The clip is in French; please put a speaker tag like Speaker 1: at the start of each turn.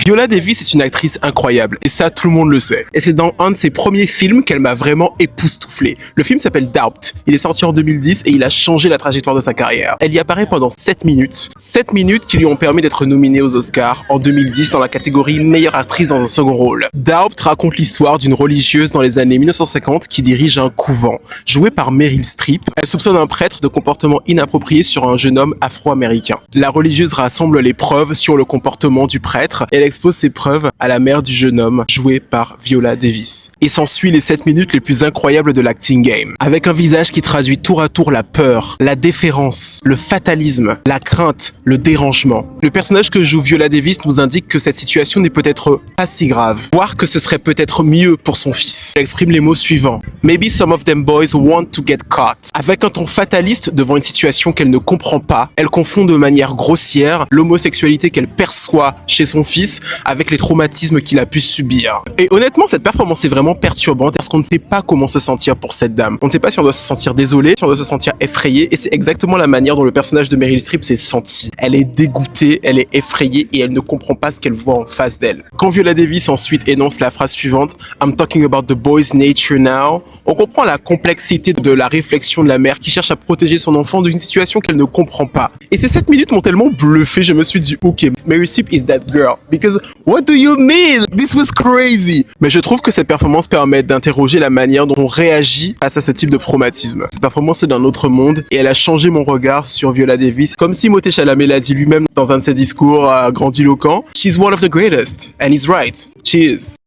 Speaker 1: Viola Davis est une actrice incroyable, et ça, tout le monde le sait. Et c'est dans un de ses premiers films qu'elle m'a vraiment époustouflé. Le film s'appelle Doubt. Il est sorti en 2010 et il a changé la trajectoire de sa carrière. Elle y apparaît pendant 7 minutes. 7 minutes qui lui ont permis d'être nominée aux Oscars en 2010 dans la catégorie meilleure actrice dans un second rôle. Doubt raconte l'histoire d'une religieuse dans les années 1950 qui dirige un couvent. Jouée par Meryl Streep, elle soupçonne un prêtre de comportement inapproprié sur un jeune homme afro-américain. La religieuse rassemble les preuves sur le comportement du prêtre et elle expose ces preuves à la mère du jeune homme, jouée par Viola Davis. Et s'ensuit les 7 minutes les plus incroyables de l'acting game. Avec un visage qui traduit tour à tour la peur, la déférence, le fatalisme, la crainte, le dérangement. Le personnage que joue Viola Davis nous indique que cette situation n'est peut-être pas si grave, voire que ce serait peut-être mieux pour son fils. Elle exprime les mots suivants. Maybe some of them boys want to get caught. Avec un ton fataliste devant une situation qu'elle ne comprend pas, elle confond de manière grossière l'homosexualité qu'elle perçoit chez son fils avec les traumatismes qu'il a pu subir. Et honnêtement, cette performance est vraiment perturbante parce qu'on ne sait pas comment se sentir pour cette dame. On ne sait pas si on doit se sentir désolé, si on doit se sentir effrayé, et c'est exactement la manière dont le personnage de Meryl Streep s'est senti. Elle est dégoûtée, elle est effrayée et elle ne comprend pas ce qu'elle voit en face d'elle. Quand Viola Davis ensuite énonce la phrase suivante « I'm talking about the boy's nature now », on comprend la complexité de la réflexion de la mère qui cherche à protéger son enfant d'une situation qu'elle ne comprend pas. Et ces 7 minutes m'ont tellement bluffé, je me suis dit ok, Meryl Streep is that girl, because what do you mean? This was crazy! Mais je trouve que cette performance permet d'interroger la manière dont on réagit face à ce type de traumatisme. Cette performance est d'un autre monde et elle a changé mon regard sur Viola Davis, comme Timothée Chalamet l'a dit lui-même dans un de ses discours grandiloquents. She's one of the greatest, and he's right. She is.